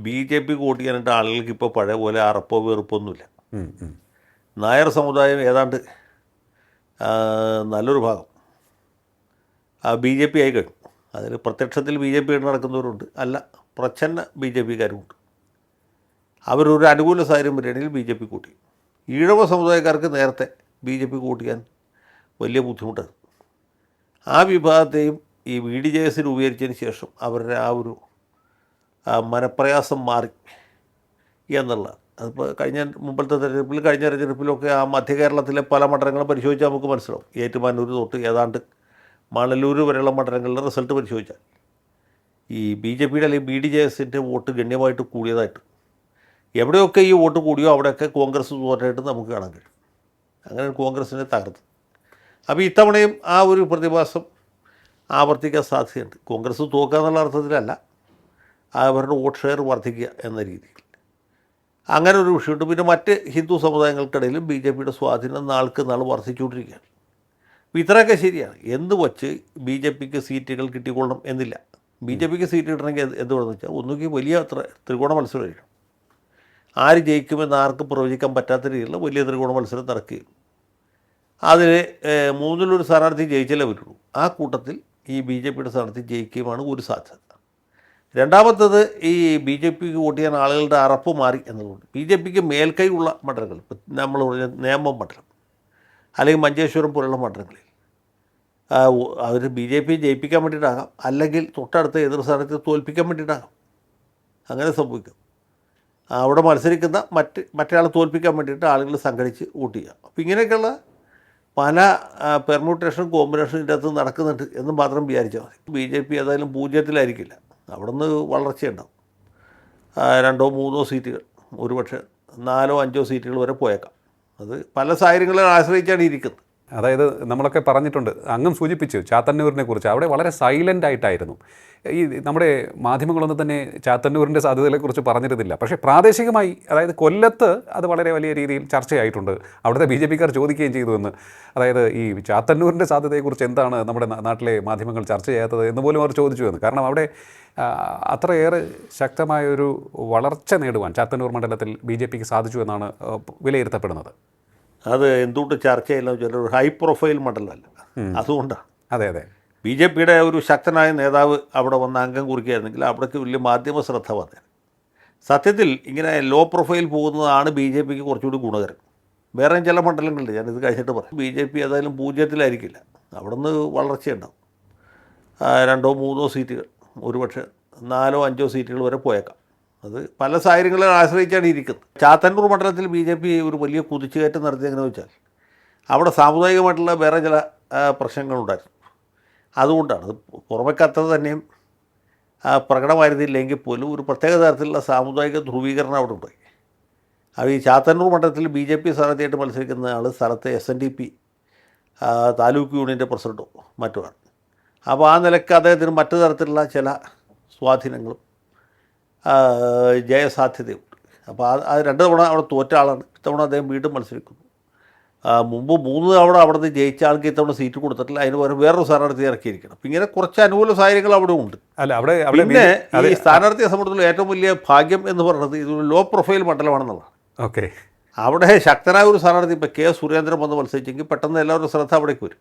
BJP vote ചെയ്യാനായിട്ട് ആളുകൾക്ക് ഇപ്പോൾ പഴയ പോലെ അറപ്പോ വെറുപ്പൊന്നുമില്ല. നായർ സമുദായം ഏതാണ്ട് നല്ലൊരു ഭാഗം BJP ആയി കഴിഞ്ഞു. അതിൽ പ്രത്യക്ഷത്തിൽ BJP ആയിട്ട് നടക്കുന്നവരുണ്ട്, അല്ല പ്രച്ഛന്ന BJPക്കാരുമുണ്ട്. അവരൊരു അനുകൂല സാഹചര്യം വരികയാണെങ്കിൽ BJP കൂട്ടി. ഈഴവ സമുദായക്കാർക്ക് നേരത്തെ BJP കൂട്ടിയാൻ വലിയ ബുദ്ധിമുട്ടാണ്. ആ വിഭാഗത്തെയും ഈ VDJS രൂപീകരിച്ചതിന് ശേഷം അവരുടെ ആ ഒരു മനപ്രയാസം മാറി എന്നുള്ളതാണ്. അതിപ്പോൾ മുമ്പത്തെ തെരഞ്ഞെടുപ്പിലൊക്കെ ആ മധ്യ കേരളത്തിലെ പല മണ്ഡലങ്ങളും പരിശോധിച്ചാൽ നമുക്ക് മനസ്സിലാവും. ഏറ്റുമാനൂർ തൊട്ട് ഏതാണ്ട് മണലൂർ വരെയുള്ള മണ്ഡലങ്ങളുടെ റിസൾട്ട് പരിശോധിച്ചാൽ ഈ BJPയുടെ അല്ലെങ്കിൽ VDJSൻ്റെ വോട്ട് ഗണ്യമായിട്ട് കൂടിയതായിട്ട്, എവിടെയൊക്കെ ഈ വോട്ട് കൂടിയോ അവിടെയൊക്കെ കോൺഗ്രസ് തോറ്റായിട്ട് നമുക്ക് കാണാൻ കഴിയും. അങ്ങനെ കോൺഗ്രസിനെ തകർത്ത്. അപ്പോൾ ഇത്തവണയും ആ ഒരു പ്രതിഭാസം ആവർത്തിക്കാൻ സാധ്യതയുണ്ട്. കോൺഗ്രസ് തോക്കുക എന്നുള്ള അർത്ഥത്തിലല്ല, അവരുടെ വോട്ട് ഷെയർ വർദ്ധിക്കുക എന്ന രീതിയിൽ അങ്ങനെ ഒരു വിഷയമുണ്ട്. പിന്നെ മറ്റ് ഹിന്ദു സമുദായങ്ങൾക്കിടയിലും BJPയുടെ സ്വാധീനം നാൾക്ക് നാൾ വർദ്ധിച്ചുകൊണ്ടിരിക്കുകയാണ്. അപ്പോൾ ഇത്രയൊക്കെ ശരിയാണ്. എന്ത് വച്ച് BJPക്ക് സീറ്റുകൾ കിട്ടിക്കൊള്ളണം എന്നില്ല. BJPക്ക് സീറ്റ് കിട്ടണമെങ്കിൽ എന്തുകൊണ്ടെന്ന് വെച്ചാൽ ഒന്നുകിൽ വലിയ ത്രികോണ മത്സരമായിരിക്കും. ആര് ജയിക്കുമെന്ന് ആർക്കും പ്രവചിക്കാൻ പറ്റാത്ത രീതിയിലുള്ള വലിയ ത്രികോണ മത്സരം നടക്കുകയും അതിൽ മൂന്നിലൊരു സ്ഥാനാർത്ഥി ജയിച്ചാലേ പറ്റുള്ളൂ. ആ കൂട്ടത്തിൽ ഈ BJPയുടെ സ്ഥാനാർത്ഥി ജയിക്കുകയുമാണ് ഒരു സാധ്യത. രണ്ടാമത്തത് ഈ BJPക്ക് വോട്ട് ചെയ്യാൻ ആളുകളുടെ അറപ്പ് മാറി എന്നതുകൊണ്ട് BJPക്ക് മേൽക്കൈ ഉള്ള മണ്ഡലങ്ങൾ, ഇപ്പം നമ്മൾ പറഞ്ഞ നേമം മണ്ഡലം അല്ലെങ്കിൽ മഞ്ചേശ്വരം പോലുള്ള മണ്ഡലങ്ങളിൽ അവർ BJP ജയിപ്പിക്കാൻ വേണ്ടിയിട്ടാകാം, അല്ലെങ്കിൽ തൊട്ടടുത്ത എതിർ സ്ഥാനത്ത് തോൽപ്പിക്കാൻ വേണ്ടിയിട്ടാകാം. അങ്ങനെ സംഭവിക്കും. അവിടെ മത്സരിക്കുന്ന മറ്റേ തോൽപ്പിക്കാൻ വേണ്ടിയിട്ട് ആളുകൾ സംഘടിച്ച് വോട്ട് ചെയ്യുക. അപ്പോൾ ഇങ്ങനെയൊക്കെയുള്ള പല പെർമ്യൂട്ടേഷനും കോമ്പിനേഷനും ഇതിൻ്റെ അകത്ത് നടക്കുന്നുണ്ട് എന്ന് മാത്രം വിചാരിച്ചാൽ മതി. BJP ഏതായാലും പൂജ്യത്തിലായിരിക്കില്ല, അവിടെ നിന്ന് വളർച്ചയുണ്ടാവും. 2-3 സീറ്റുകൾ, ഒരുപക്ഷെ 4-5 സീറ്റുകൾ വരെ പോയേക്കാം. അത് പല സാഹചര്യങ്ങളെ ആശ്രയിച്ചാണ് ഇരിക്കുന്നത്. അതായത് നമ്മളൊക്കെ പറഞ്ഞിട്ടുണ്ട്, അങ്ങും സൂചിപ്പിച്ചു ചാത്തന്നൂരിനെ കുറിച്ച്. അവിടെ വളരെ സൈലൻ്റ് ആയിട്ടായിരുന്നു. ഈ നമ്മുടെ മാധ്യമങ്ങളൊന്നും തന്നെ ചാത്തന്നൂരിൻ്റെ സാധ്യതകളെക്കുറിച്ച് പറഞ്ഞിരുന്നില്ല. പക്ഷേ പ്രാദേശികമായി, അതായത് കൊല്ലത്ത് അത് വളരെ വലിയ രീതിയിൽ ചർച്ചയായിട്ടുണ്ട്. അവിടുത്തെ BJPക്കാർ ചോദിക്കുകയും ചെയ്തു എന്ന്. അതായത് ഈ ചാത്തന്നൂരിൻ്റെ സാധ്യതയെക്കുറിച്ച് എന്താണ് നമ്മുടെ നാട്ടിലെ മാധ്യമങ്ങൾ ചർച്ച ചെയ്യാത്തത് എന്ന് പോലും അവർ ചോദിച്ചു എന്ന്. കാരണം അവിടെ അത്രയേറെ ശക്തമായൊരു വളർച്ച നേടുവാൻ ചാത്തന്നൂർ മണ്ഡലത്തിൽ BJPക്ക് സാധിച്ചു എന്നാണ് വിലയിരുത്തപ്പെടുന്നത്. അത് എന്തുകൊണ്ട് ചർച്ചയില്ല വെച്ചാൽ ഒരു ഹൈ പ്രൊഫൈൽ മണ്ഡലമല്ല, അതുകൊണ്ടാണ്. അതെ അതെ, BJPയുടെ ഒരു ശക്തനായ നേതാവ് അവിടെ വന്ന് അംഗം കുറിക്കുകയായിരുന്നെങ്കിൽ അവിടേക്ക് വലിയ മാധ്യമ ശ്രദ്ധ വന്നേ. സത്യത്തിൽ ഇങ്ങനെ ലോ പ്രൊഫൈൽ പോകുന്നതാണ് BJPക്ക് കുറച്ചുകൂടി ഗുണകരം. വേറെയും ചില മണ്ഡലങ്ങളുണ്ട്, ഞാനിത് കഴിഞ്ഞിട്ട് പറയാം. BJP ഏതായാലും പൂജ്യത്തിലായിരിക്കില്ല, അവിടെ നിന്ന് വളർച്ചയുണ്ടാവും. 2-3 സീറ്റുകൾ, ഒരുപക്ഷെ 4-5 സീറ്റുകൾ വരെ പോയേക്കാം. അത് പല സാഹചര്യങ്ങളെ ആശ്രയിച്ചാണ് ഇരിക്കുന്നത്. ചാത്തന്നൂർ മണ്ഡലത്തിൽ BJP ഒരു വലിയ കുതിച്ചുകയറ്റം നടത്തിയെങ്ങനെയെന്ന് വെച്ചാൽ അവിടെ സാമുദായികമായിട്ടുള്ള വേറെ ചില പ്രശ്നങ്ങളുണ്ടായിരുന്നു. അതുകൊണ്ടാണ് അത് പുറമേക്കത്ര തന്നെയും പ്രകടമായിരുന്നില്ലെങ്കിൽ പോലും ഒരു പ്രത്യേക തരത്തിലുള്ള സാമുദായിക ധ്രുവീകരണം അവിടെ ഉണ്ടായി. അത് ഈ ചാത്തന്നൂർ മണ്ഡലത്തിൽ BJP സ്ഥാനാർത്ഥിയായിട്ട് മത്സരിക്കുന്ന ആൾ സ്ഥലത്തെ SNDP താലൂക്ക് യൂണിയൻ്റെ പ്രസിഡൻറ്റോ മറ്റുമാണ്. അപ്പോൾ ആ നിലയ്ക്ക് അദ്ദേഹത്തിന് മറ്റു തരത്തിലുള്ള ചില സ്വാധീനങ്ങളും ജയസാധ്യതയുണ്ട്. അപ്പോൾ അത് 2 തവണ അവിടെ തോറ്റ ആളാണ്. ഇത്തവണ അദ്ദേഹം വീണ്ടും മത്സരിക്കുന്നു. മുമ്പ് 3 തവണ അവിടെ നിന്ന് ജയിച്ച ആൾക്ക് ഇത്തവണ സീറ്റ് കൊടുത്തിട്ടില്ല, അതിന് പകരം വേറൊരു സ്ഥാനാർത്ഥി ഇറക്കിയിരിക്കണം. അപ്പം ഇങ്ങനെ കുറച്ച് അനുകൂല സാഹചര്യങ്ങൾ അവിടെ ഉണ്ട്. പിന്നെ ഈ സ്ഥാനാർത്ഥിയെ സംബന്ധിച്ചുള്ള ഏറ്റവും വലിയ ഭാഗ്യം എന്ന് പറയുന്നത് ഇതൊരു ലോ പ്രൊഫൈൽ മണ്ഡലമാണെന്നുള്ളതാണ്. ഓക്കെ, അവിടെ ശക്തനായ ഒരു സ്ഥാനാർത്ഥി ഇപ്പോൾ K. സുരേന്ദ്രൻ വന്ന് മത്സരിച്ചെങ്കിൽ പെട്ടെന്ന് എല്ലാവരും ശ്രദ്ധ അവിടേക്ക് വരും.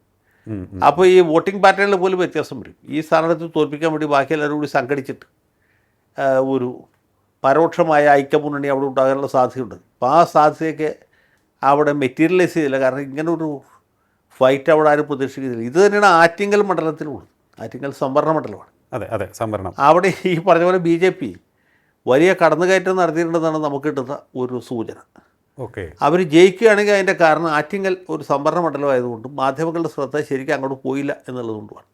അപ്പോൾ ഈ വോട്ടിംഗ് പാറ്റേണിൽ പോലും വ്യത്യാസം വരും. ഈ സ്ഥാനാർത്ഥി തോൽപ്പിക്കാൻ വേണ്ടി ബാക്കി എല്ലാവരും കൂടി സംഘടിച്ചിട്ട് ഒരു പരോക്ഷമായ ഐക്യമുന്നണി അവിടെ ഉണ്ടാകാനുള്ള സാധ്യതയുണ്ട്. അപ്പോൾ ആ സാധ്യതയൊക്കെ അവിടെ മെറ്റീരിയലൈസ് ചെയ്തില്ല. കാരണം ഇങ്ങനൊരു ഫൈറ്റ് അവിടെ ആരും പ്രതീക്ഷിക്കുന്നില്ല. ഇത് തന്നെയാണ് ആറ്റിങ്ങൽ മണ്ഡലത്തിലുള്ളത്. ആറ്റിങ്ങൽ സംവരണ മണ്ഡലമാണ്. അതെ അതെ, സംവരണം. അവിടെ ഈ പറഞ്ഞ പോലെ BJP വലിയ കടന്നുകയറ്റം നടത്തിയിട്ടുണ്ടെന്നാണ് നമുക്ക് കിട്ടുന്ന ഒരു സൂചന. ഓക്കെ, അവർ ജയിക്കുകയാണെങ്കിൽ അതിൻ്റെ കാരണം ആറ്റിങ്ങൽ ഒരു സംവരണ മണ്ഡലമായതുകൊണ്ടും മാധ്യമങ്ങളുടെ ശ്രദ്ധ ശരിക്കും അങ്ങോട്ട് പോയില്ല എന്നുള്ളതുകൊണ്ടുമാണ്.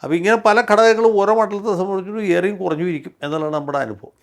അപ്പോൾ ഇങ്ങനെ പല ഘടകങ്ങളും ഓരോ മണ്ഡലത്തെ സംബന്ധിച്ചിട്ട് ഏറെയും കുറഞ്ഞു ഇരിക്കും എന്നുള്ളതാണ് നമ്മുടെ അനുഭവം.